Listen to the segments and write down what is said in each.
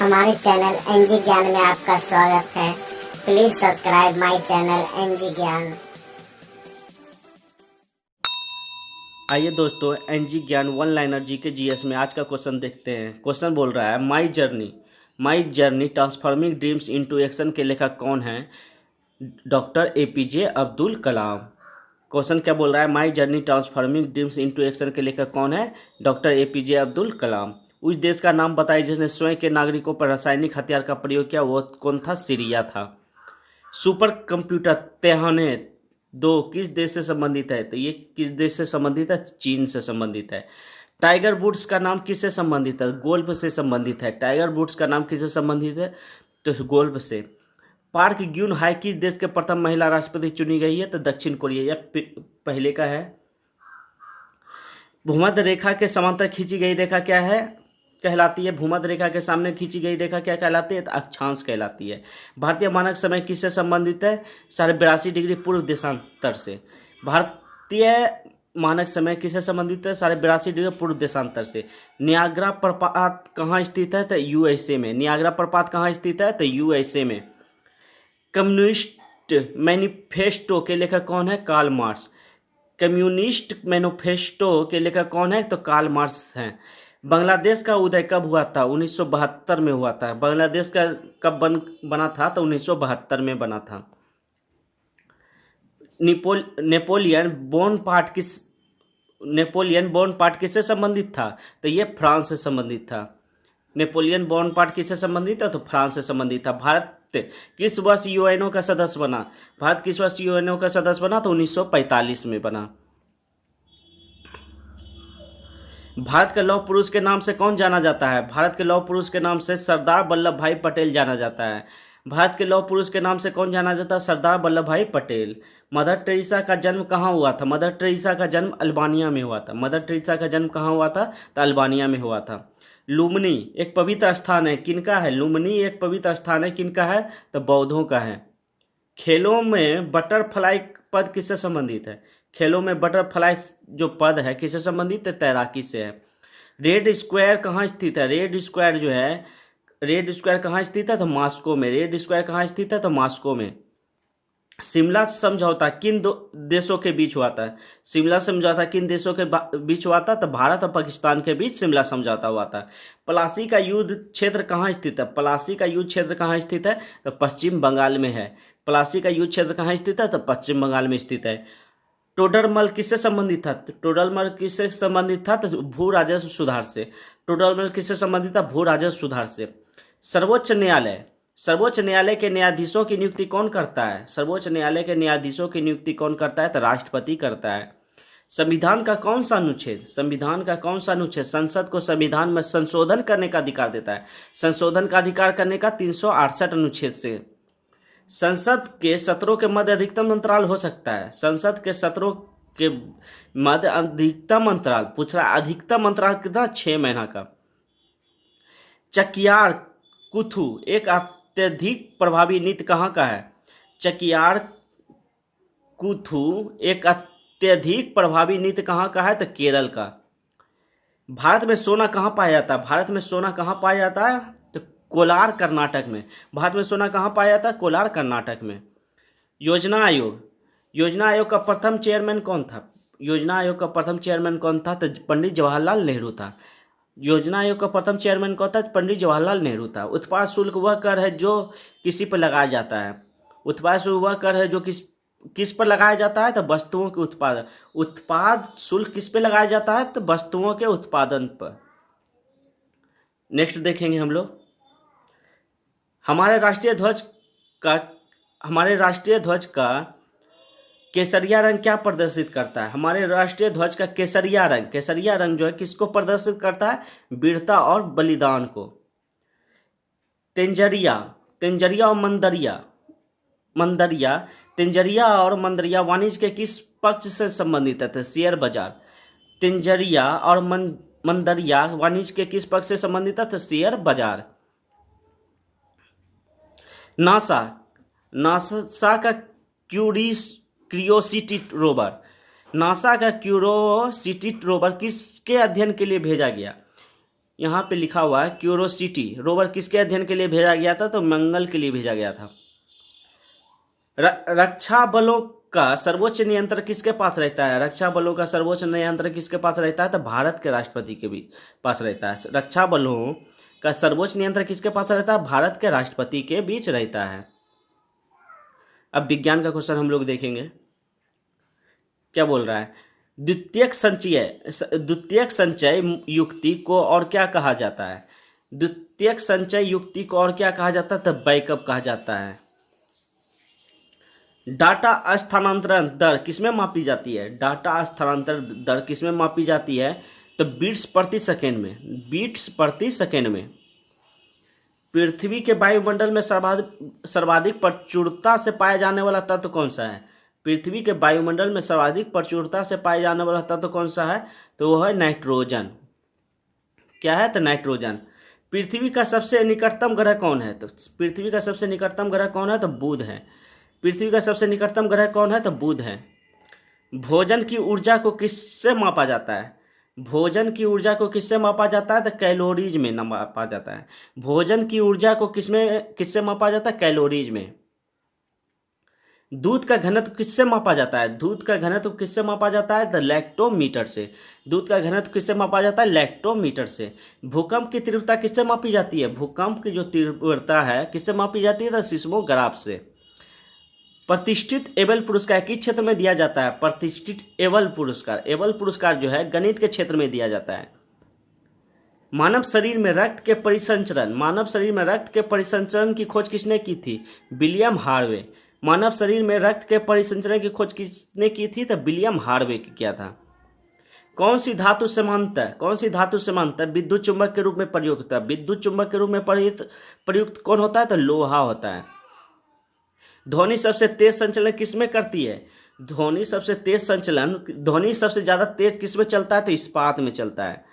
हमारे channel NG ज्ञान में आपका स्वागत है। Please subscribe my channel NG Gyan. आइए दोस्तों, एनजी ज्ञान वन लाइनर जीके जीएस में आज का क्वेश्चन देखते हैं। क्वेश्चन बोल रहा है my journey transforming dreams into action के लेखक कौन है? Doctor APJ Abdul Kalam. Question क्या बोल रहा है? My journey transforming dreams into action के लेखक कौन है? Doctor APJ Abdul Kalam. उस देश का नाम बताइए जिसने स्वयं के नागरिकों पर रासायनिक हथियार का प्रयोग किया, वो कौन था? सीरिया था। सुपर कंप्यूटर तेहने दो किस देश से संबंधित है? तो ये किस देश से संबंधित है? चीन से संबंधित है। टाइगर वुड्स का नाम किससे संबंधित है? गोल्फ से संबंधित है। टाइगर वुड्स का नाम किससे संबंधित है? तो गोल्फ से। पार्क ग्यून हाई किस देश के प्रथम महिला राष्ट्रपति चुनी गई है? तो दक्षिण कोरिया। यह पहले का है। भूमध्य रेखा के समांतर खींची गई रेखा क्या है कहलाती है? भूमध्य रेखा के सामने खींची गई रेखा क्या कहलाती है? तो अक्षांश कहलाती है। भारतीय मानक समय किससे संबंधित है? 82.5 डिग्री पूर्व देशांतर से। भारतीय मानक समय किससे संबंधित है? 82.5 डिग्री पूर्व देशांतर से। नियाग्रा प्रपात कहाँ स्थित है? तो यूएसए में। नियाग्रा प्रपात कहाँ स्थित है? तो यूएसए में। कम्युनिस्ट मैनिफेस्टो के लेखक कौन है? Karl Marx. कम्युनिस्ट मैनिफेस्टो के लेखक कौन है? तो कार्ल मार्क्स हैं। बांग्लादेश का उदय कब हुआ था? 1972 में हुआ था। बांग्लादेश का कब बना था? तो 1972 में बना था। नेपोलियन बोनापार्ट किससे संबंधित था? तो ये फ्रांस से संबंधित था। नेपोलियन बोनापार्ट किससे संबंधित था? तो फ्रांस से संबंधित था। भारत किस वर्ष यूएनओ का सदस्य बना? भारत किस वर्ष यूएनओ का सदस्य बना? तो 1945 में बना। भारत के लौह पुरुष के नाम से कौन जाना जाता है? भारत के लौह पुरुष के नाम से सरदार वल्लभ भाई पटेल जाना जाता है। भारत के लौह पुरुष के नाम से कौन जाना जाता है? सरदार वल्लभ भाई पटेल। मदर टेरेसा का जन्म कहाँ हुआ था? मदर टेरेसा का जन्म अल्बानिया में हुआ था। मदर टेरेसा का जन्म कहाँ हुआ था? तो अल्बानिया में हुआ था। लुम्बिनी एक पवित्र स्थान है, किनका है? लुम्बिनी एक पवित्र स्थान है, किनका है? तो बौद्धों का है। खेलों में बटरफ्लाई पद किससे संबंधित है? खेलों में बटरफ्लाई जो पद है किससे संबंधित है? तैराकी से है। रेड स्क्वायर कहाँ स्थित है? रेड स्क्वायर जो है, रेड स्क्वायर कहाँ स्थित है? तो मॉस्को में। रेड स्क्वायर कहाँ स्थित है? तो मॉस्को में। शिमला समझौता किन दो देशों के बीच हुआ था? शिमला समझौता किन देशों के बीच हुआ था? तो भारत और पाकिस्तान के बीच शिमला समझौता हुआ था। पलासी का युद्ध क्षेत्र कहाँ स्थित है? पलासी का युद्ध क्षेत्र कहाँ स्थित है? तो पश्चिम बंगाल में है। पलासी का युद्ध क्षेत्र कहाँ स्थित है? तो पश्चिम बंगाल में स्थित है। टोडरमल किससे संबंधित था? टोडरमल किससे संबंधित था? तो भू राजस्व सुधार से। टोडरमल किससे संबंधित था? भू राजस्व सुधार से। सर्वोच्च न्यायालय के न्यायाधीशों की नियुक्ति कौन करता है? सर्वोच्च न्यायालय के न्यायाधीशों की नियुक्ति कौन करता है? तो राष्ट्रपति करता है। संविधान का कौन सा अनुच्छेद संसद को संविधान में संशोधन करने का अधिकार देता है? संशोधन का अधिकार करने का 368 अनुच्छेद से। संसद के सत्रों के मध्य अधिकतम अंतराल हो सकता है। संसद के सत्रों के मध्य अधिकतम अंतराल पूछ रहा है। अधिकतम अंतराल कितना? 6 महीना का। चकियार कुथु एक अत्यधिक प्रभावी नीति कहाँ का है? चकियार कुथु एक अत्यधिक प्रभावी नीति कहाँ का है? तो केरल का। भारत में सोना कहाँ पाया जाता है? भारत में सोना कहाँ पाया जाता है? तो कोलार कर्नाटक में। भारत में सोना कहाँ पाया जाता है? कोलार कर्नाटक में। योजना आयोग का प्रथम चेयरमैन कौन था? योजना आयोग का प्रथम चेयरमैन कौन था? तो पंडित जवाहरलाल नेहरू था। योजना आयोग का प्रथम चेयरमैन कौन था? पंडित जवाहरलाल नेहरू था। उत्पाद शुल्क वह कर है जो किसी पर लगाया जाता है। उत्पाद शुल्क वह कर है जो किस पर लगाया जाता है? तो वस्तुओं के उत्पादन। उत्पाद शुल्क किस पे लगाया जाता है? तो वस्तुओं के उत्पादन पर। नेक्स्ट देखेंगे हम लोग। हमारे राष्ट्रीय ध्वज का केसरिया रंग क्या प्रदर्शित करता है? हमारे राष्ट्रीय ध्वज का केसरिया रंग जो है किसको प्रदर्शित करता है? वीरता और बलिदान को। तेंजरिया और मंदरिया वाणिज्य के किस पक्ष से संबंधित है? तो शेयर बाजार। तेंजरिया और मंदरिया वाणिज्य के किस पक्ष से संबंधित है? तो शेयर बाजार। नासा का क्यूरियोसिटी रोवर किसके अध्ययन के लिए भेजा गया? यहाँ पे लिखा हुआ है क्यूरोसिटी रोवर किसके अध्ययन के लिए भेजा गया था? तो मंगल के लिए भेजा गया था। रक्षा बलों का सर्वोच्च नियंत्रण किसके पास रहता है? रक्षा बलों का सर्वोच्च नियंत्रण किसके पास रहता है? तो भारत के राष्ट्रपति के भी पास रहता है। रक्षा बलों का सर्वोच्च नियंत्रण किसके पास रहता है? भारत के राष्ट्रपति के बीच रहता है। अब विज्ञान का क्वेश्चन हम लोग देखेंगे, क्या बोल रहा है। द्वितीयक संचय युक्ति को और क्या कहा जाता है? द्वितीयक संचय युक्ति को और क्या कहा जाता है? तो बैकअप कहा जाता है। डाटा स्थानांतरण दर किसमें मापी जाती है? डाटा स्थानांतरण दर किसमें मापी जाती है? तो बीट्स प्रति सेकेंड में। बीट्स प्रति सेकेंड में। पृथ्वी के वायुमंडल में सर्वाधिक प्रचुरता से पाया जाने वाला तत्व कौन सा है? पृथ्वी के वायुमंडल में सर्वाधिक प्रचुरता से पाया जाने वाला तत्व कौन सा है? तो वो है नाइट्रोजन। क्या है? तो नाइट्रोजन। पृथ्वी का सबसे निकटतम ग्रह कौन है? तो पृथ्वी का सबसे निकटतम ग्रह कौन है? तो बुध है। पृथ्वी का सबसे निकटतम ग्रह कौन है? तो बुध है। भोजन की ऊर्जा को किससे मापा जाता है? भोजन की ऊर्जा को किससे मापा जाता है? तो कैलोरीज में मापा जाता है। भोजन की ऊर्जा को किससे मापा जाता है? कैलोरीज में। दूध का घनत्व किससे मापा जाता है? दूध का घनत्व किससे मापा जाता है? तो लैक्टोमीटर से। दूध का घनत्व किससे मापा जाता है? लैक्टोमीटर से। भूकंप की तीव्रता किससे मापी जाती है? भूकंप की जो तीव्रता है किससे मापी जाती है? तो सिस्मोग्राफ से। प्रतिष्ठित एबल पुरस्कार किस क्षेत्र में दिया जाता है? प्रतिष्ठित एबल पुरस्कार। एबल पुरस्कार जो है गणित के क्षेत्र में दिया जाता है। मानव शरीर में रक्त के परिसंचरण की खोज किसने की थी? William Harvey. मानव शरीर में रक्त के परिसंचरण की खोज किसने की थी? तो विलियम हार्वे ने किया था। कौन सी धातु समांतर विद्युत चुंबक के रूप में प्रयुक्त होता है? विद्युत चुंबक के रूप में प्रयुक्त कौन होता है? तो लोहा होता है। ध्वनि सबसे तेज संचलन किसमें करती है? ध्वनि सबसे ज्यादा तेज किसमें चलता है? तो इस्पात में चलता है।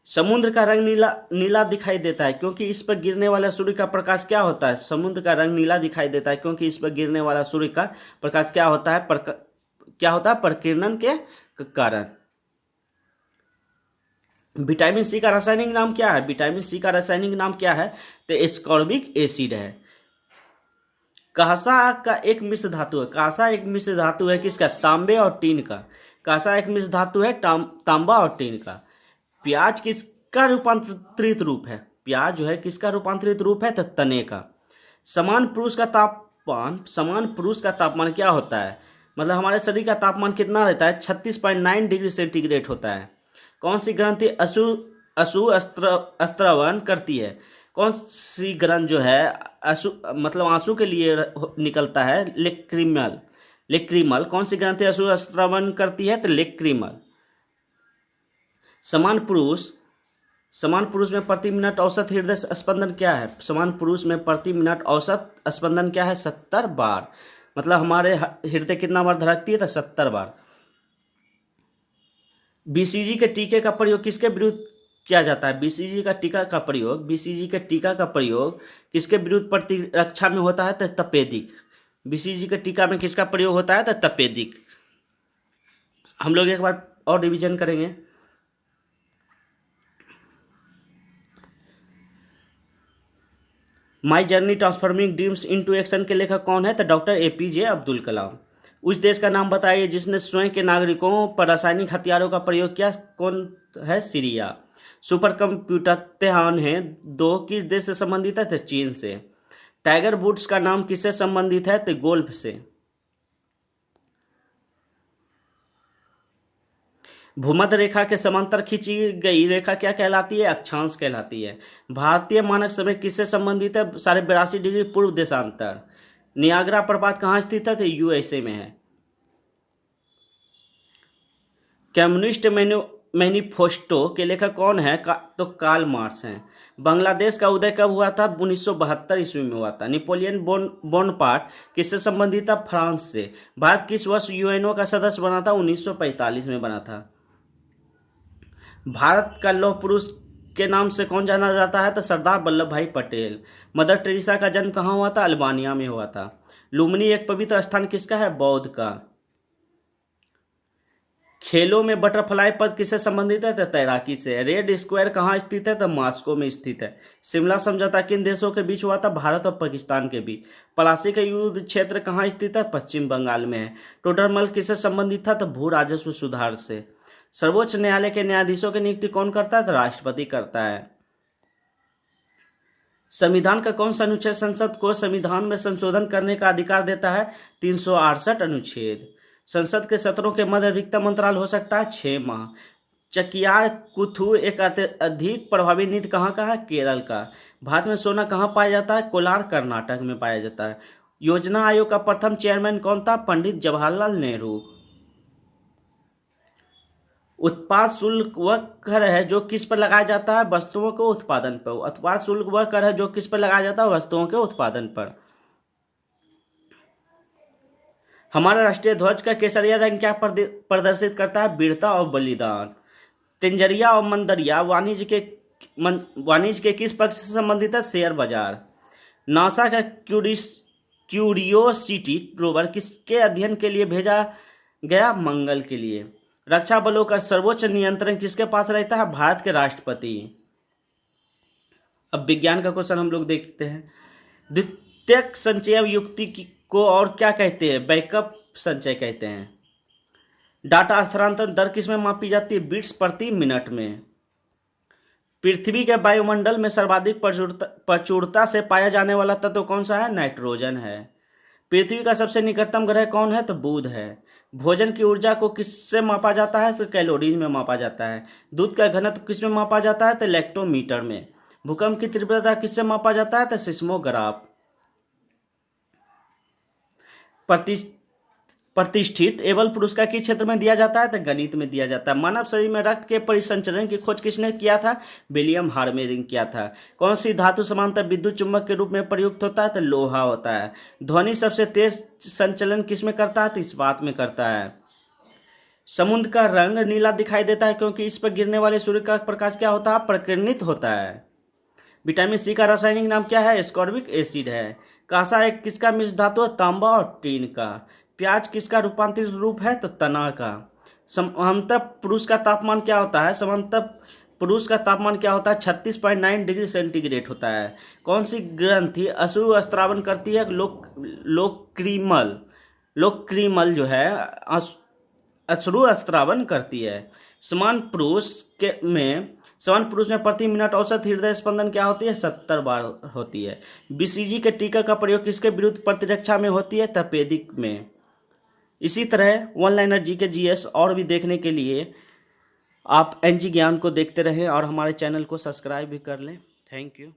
समुद्र का रंग नीला दिखाई देता है क्योंकि इस पर गिरने वाला सूर्य का प्रकाश क्या होता है? समुद्र का रंग नीला दिखाई देता है क्योंकि इस पर गिरने वाला सूर्य का प्रकाश क्या होता है? प्रकीर्णन के कारण। विटामिन सी का रासायनिक नाम क्या है? विटामिन सी का रासायनिक नाम क्या है? तो एस्कॉर्बिक एसिड है। कांसा का एक मिश्र धातु है। कांसा एक मिश्र धातु है किसका? तांबे और टीन का। कांसा एक मिश्र धातु है तांबा और टीन का। प्याज किसका रूपांतरित रूप है? प्याज जो है किसका रूपांतरित रूप है? तो तने का। समान पुरुष का तापमान क्या होता है? मतलब हमारे शरीर का तापमान कितना रहता है? 36.9 डिग्री सेंटीग्रेड होता है। कौन सी ग्रंथि अस्त्रवन करती है? कौन सी ग्रंथ जो है आंसू के लिए निकलता है? लेक्रिमल। कौन सी ग्रंथि अस्त्रवन करती है? तो लेक्रिमल। समान पुरुष में प्रति मिनट औसत हृदय स्पंदन क्या है? समान पुरुष में प्रति मिनट औसत स्पंदन क्या है? 70 बार। मतलब हमारे हृदय कितना बार धड़कती है? तो 70 बार। बीसीजी के टीके का प्रयोग किसके विरुद्ध किया जाता है? बीसीजी का टीका का प्रयोग किसके विरुद्ध प्रतिरक्षा में होता है? तो तपेदिक। बीसीजी के टीका में किसका प्रयोग होता है? तो तपेदिक। हम लोग एक बार और रिवीजन करेंगे। My journey transforming dreams into action के लेखक कौन है? तो डॉक्टर एपीजे अब्दुल कलाम। उस देश का नाम बताइए जिसने स्वयं के नागरिकों पर रासायनिक हथियारों का प्रयोग किया। कौन है? सीरिया। सुपर कंप्यूटर तेहान है 2 किस देश से संबंधित है? तो चीन से। टाइगर वुड्स का नाम किससे संबंधित है? तो गोल्फ से। भूमध्य रेखा के समांतर खींची गई रेखा क्या कहलाती है? अक्षांश कहलाती है। भारतीय मानक समय किससे संबंधित है? 82.5 डिग्री पूर्व देशांतर। नियाग्रा प्रपात कहाँ स्थित है? तो यूएसए में है। कम्युनिस्ट मैनिफेस्टो के लेखक कौन है? तो कार्ल मार्क्स हैं। बांग्लादेश का उदय कब हुआ था? 1972 ईस्वी में हुआ था। नेपोलियन बोनापार्ट किससे संबंधित था? फ्रांस से। भारत किस वर्ष यूएनओ का सदस्य बना था? 1945 में बना था। भारत का लौह पुरुष के नाम से कौन जाना जाता है? तो सरदार वल्लभ भाई पटेल। मदर टेरेसा का जन्म कहाँ हुआ था? अल्बानिया में हुआ था। लुम्बिनी एक पवित्र स्थान किसका है? बौद्ध का। खेलों में बटरफ्लाई पद किससे संबंधित है? तो तैराकी से। रेड स्क्वायर कहाँ स्थित है? तो मॉस्को में स्थित है। शिमला समझौता किन देशों के बीच हुआ था? भारत और पाकिस्तान के बीच। पलासी का युद्ध क्षेत्र कहाँ स्थित है? पश्चिम बंगाल में है। टोडरमल किससे संबंधित था? तो भू राजस्व सुधार से। सर्वोच्च न्यायालय के न्यायाधीशों की नियुक्ति कौन करता है? तो राष्ट्रपति करता है। संविधान का कौन सा अनुच्छेद संसद को संविधान में संशोधन करने का अधिकार देता है? 368 अनुच्छेद। संसद के सत्रों के मध्य अधिकतम अंतराल हो सकता है 6 माह। चकियार कुथू एक अधिक प्रभावी नीति कहाँ का है? केरल का। भारत में सोना कहाँ पाया जाता है? कोलार कर्नाटक में पाया जाता है। योजना आयोग का प्रथम चेयरमैन कौन था? पंडित जवाहरलाल नेहरू। उत्पाद शुल्क वह कर है जो किस पर लगाया जाता है? वस्तुओं के उत्पादन पर। उत्पाद शुल्क वह कर है जो किस पर लगाया जाता है? वस्तुओं के उत्पादन पर। हमारा राष्ट्रीय ध्वज का केसरिया रंग क्या प्रदर्शित करता है? वीरता और बलिदान। तिंजरिया और मंदरिया वाणिज्य के किस पक्ष से संबंधित है? शेयर बाजार। नासा का क्यूरियोसिटी रोवर किसके अध्ययन के लिए भेजा गया? मंगल के लिए। रक्षा बलों का सर्वोच्च नियंत्रण किसके पास रहता है? भारत के राष्ट्रपति। अब विज्ञान का क्वेश्चन हम लोग देखते हैं। द्वितीयक संचय युक्ति को और क्या कहते हैं? बैकअप संचय कहते हैं। डाटा स्थानांतरण दर किस में मापी जाती है? बिट्स प्रति मिनट में। पृथ्वी के वायुमंडल में सर्वाधिक प्रचुरता से पाया जाने वाला तत्व कौन सा है? नाइट्रोजन है। पृथ्वी का सबसे निकटतम ग्रह कौन है? तो बुध है। भोजन की ऊर्जा को किससे मापा जाता है? तो कैलोरीज में मापा जाता है। दूध का घनत्व किस में मापा जाता है? तो लैक्टोमीटर में। भूकंप की तीव्रता किससे मापा जाता है? तो सिस्मोग्राफ। प्रतिष्ठित एबल पुरस्कार किस क्षेत्र में दिया जाता है? तो गणित में दिया जाता है। मानव शरीर में रक्त के परिसंचरण की खोज किसने किया था? विलियम हार्मेरिंग किया था। कौन सी धातु समांतर विद्युत चुंबक के रूप में प्रयुक्त होता है? तो लोहा होता है। ध्वनि सबसे तेज संचलन किस में करता है? तो इस्पात में करता है। समुद्र का रंग नीला दिखाई देता है क्योंकि इस पर गिरने वाले सूर्य का प्रकाश क्या होता है? प्रकिरणित होता है। विटामिन सी का रासायनिक नाम क्या है? एस्कॉर्बिक एसिड है। कांसा एक किसका मिश्र धातु है? तांबा और टीन का। प्याज किसका रूपांतरित रूप है? तो तना का। समांतर पुरुष का तापमान क्या होता है? समांतर पुरुष का तापमान क्या होता है? 36.9 डिग्री सेंटीग्रेड होता है। कौन सी ग्रंथि अश्रु स्त्रावन करती है? लोक्रीमल जो है अश्रु स्त्रावन करती है। समान पुरुष में प्रति मिनट औसत हृदय स्पंदन क्या होती है? 70 बार होती है। बीसीजी के टीका का प्रयोग किसके विरुद्ध प्रतिरक्षा में होती है? तपेदिक में। इसी तरह वन लाइनर जीके जीएस और भी देखने के लिए आप एनजी ज्ञान को देखते रहें और हमारे चैनल को सब्सक्राइब भी कर लें। Thank you.